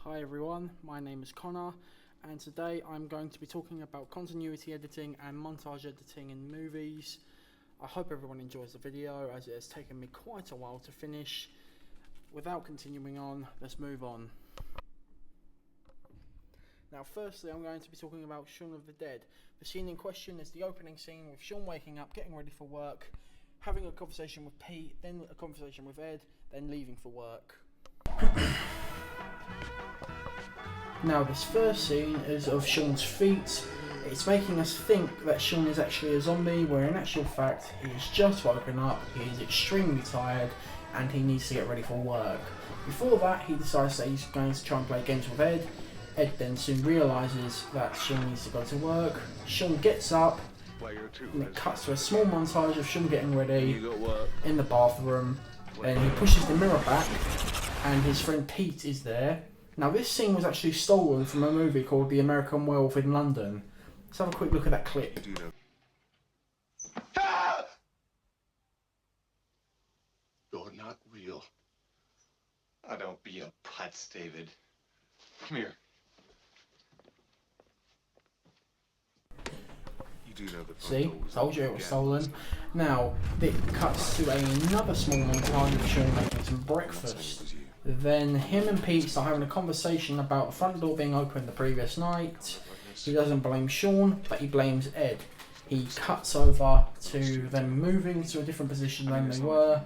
Hi everyone, my name is Connor, and today I'm going to be talking about continuity editing and montage editing in movies. I hope everyone enjoys the video, as it has taken me quite a while to finish. Without continuing on, let's move on. Now firstly, I'm going to be talking about Shaun of the Dead. The scene in question is the opening scene with Shaun waking up, getting ready for work, having a conversation with Pete, then a conversation with Ed, then leaving for work. Now this first scene is of Shaun's feet. It's making us think that Shaun is actually a zombie, where in actual fact he's just woken up, he is extremely tired, and he needs to get ready for work. Before that, he decides that he's going to try and play games with Ed. Ed then soon realises that Shaun needs to go to work. Shaun gets up, and it cuts to a small montage of Shaun getting ready in the bathroom. Then he pushes the mirror back, and his friend Pete is there. Now this scene was actually stolen from a movie called The American Werewolf in London. Let's have a quick look at that clip. You're not real. Oh, don't be a putz, David. Come here. See? Told you it was stolen. Now, it cuts to another small montage of Shaun making some breakfast. Then him and Pete start having a conversation about the front door being open the previous night. He doesn't blame Shaun, but he blames Ed. He cuts over to them moving to a different position than they were.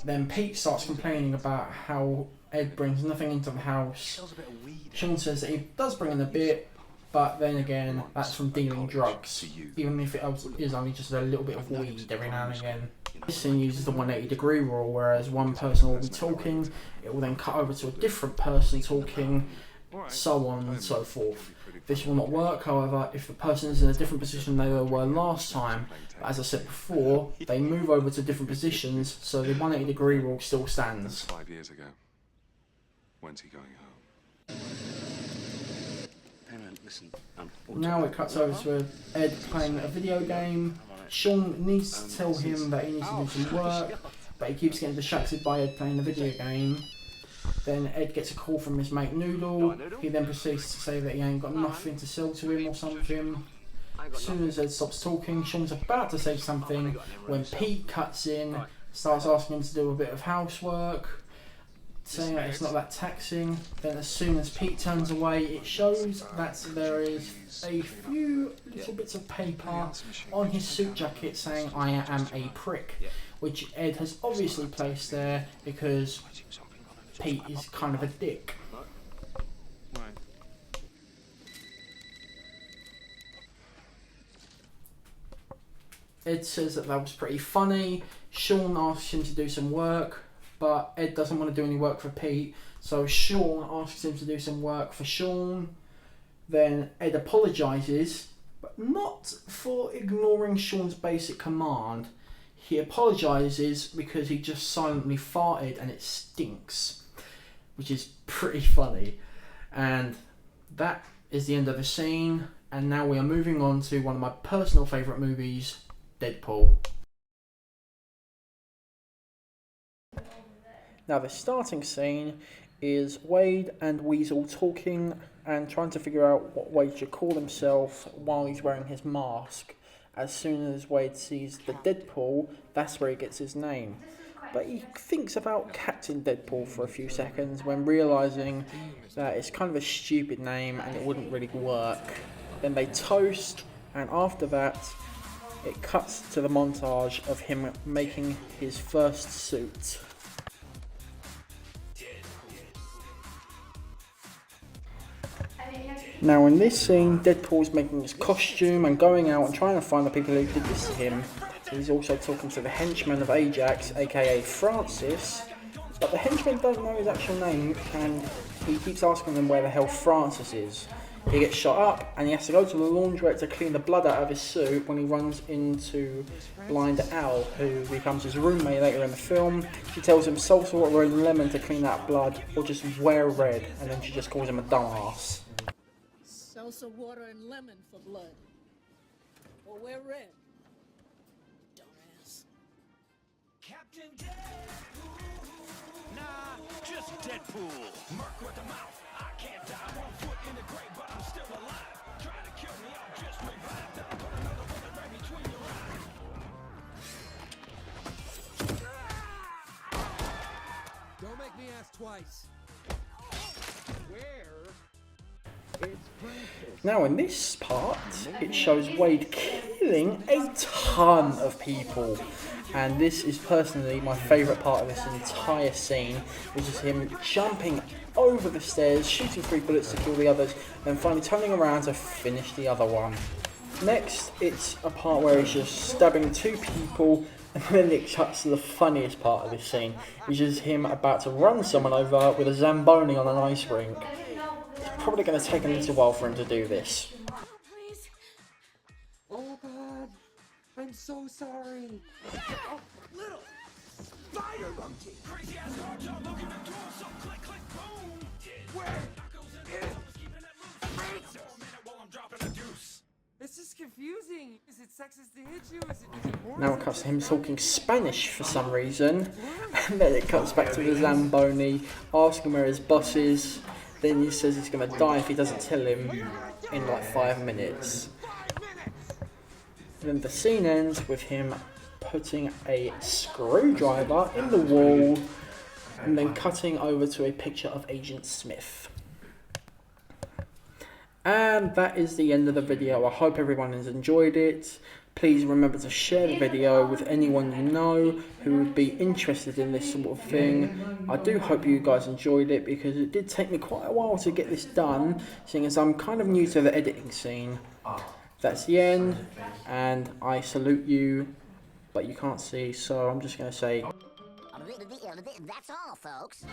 Then Pete starts complaining about how Ed brings nothing into the house. Shaun says that he does bring in a bit, but then again, that's from dealing drugs, even if it is only just a little bit of weed every now and again. This scene uses the 180-degree rule, whereas one person will be talking, it will then cut over to a different person talking, so on and so forth. This will not work, however, if the person is in a different position than they were last time. But as I said before, they move over to different positions, so the 180-degree rule still stands. 5 years ago. When's he going home? Now it cuts over to Ed playing a video game. Shaun needs to tell him that he needs to do some work, but he keeps getting distracted by Ed playing the video game. Then Ed gets a call from his mate Noodle. He then proceeds to say that he ain't got nothing to sell to him or something. As soon as Ed stops talking, Shaun's about to say something when Pete cuts in, starts asking him to do a bit of housework, saying that it's not that taxing. Then as soon as Pete turns away, it shows that there is a few little bits of paper on his suit jacket saying "I am a prick," which Ed has obviously placed there because Pete is kind of a dick. Ed says that was pretty funny. Shaun asks him to do some work, but Ed doesn't want to do any work for Pete, so Shaun asks him to do some work for Shaun. Then Ed apologises, but not for ignoring Shaun's basic command. He apologises because he just silently farted and it stinks, which is pretty funny. And that is the end of the scene, and now we are moving on to one of my personal favourite movies, Deadpool. Now the starting scene is Wade and Weasel talking and trying to figure out what Wade should call himself while he's wearing his mask. As soon as Wade sees the Deadpool, that's where he gets his name. But he thinks about Captain Deadpool for a few seconds when realising that it's kind of a stupid name and it wouldn't really work. Then they toast, and after that it cuts to the montage of him making his first suit. Now in this scene, Deadpool's making his costume and going out and trying to find the people who did this to him. He's also talking to the henchman of Ajax, aka Francis, but the henchman doesn't know his actual name and he keeps asking them where the hell Francis is. He gets shot up and he has to go to the laundrette to clean the blood out of his suit when he runs into Blind Al, who becomes his roommate later in the film. She tells him salsa, water and lemon to clean that blood, or just wear red, and then she just calls him a dumbass. Salsa, water, and lemon for blood. Or wear red. Dumbass. Captain Deadpool. Nah, just Deadpool. Mark with the mouth. Don't make me ask twice. Now in this part, it shows Wade killing a ton of people. And this is personally my favourite part of this entire scene, which is him jumping over the stairs, shooting 3 bullets to kill the others, then finally turning around to finish the other one. Next, it's a part where he's just stabbing 2 people, and then it cuts to the funniest part of this scene, which is him about to run someone over with a Zamboni on an ice rink. It's probably going to take a little while for him to do this. Oh God, I'm so sorry. Oh, little spider monkey. Crazy ass cartel looking at door, so click, click, boom. Where is Francis? This is confusing. Is it sexist to hit you? Is it Now it cuts to him talking Spanish for some reason, and then it cuts back to the Zamboni, asking where his boss is. Then he says he's going to die if he doesn't tell him in like 5 minutes. Then the scene ends with him putting a screwdriver in the wall and then cutting over to a picture of Agent Smith. And that is the end of the video. I hope everyone has enjoyed it. Please remember to share the video with anyone you know who would be interested in this sort of thing. I do hope you guys enjoyed it because it did take me quite a while to get this done, seeing as I'm kind of new to the editing scene. That's the end, and I salute you, but you can't see, so I'm just going to say... That's all, folks.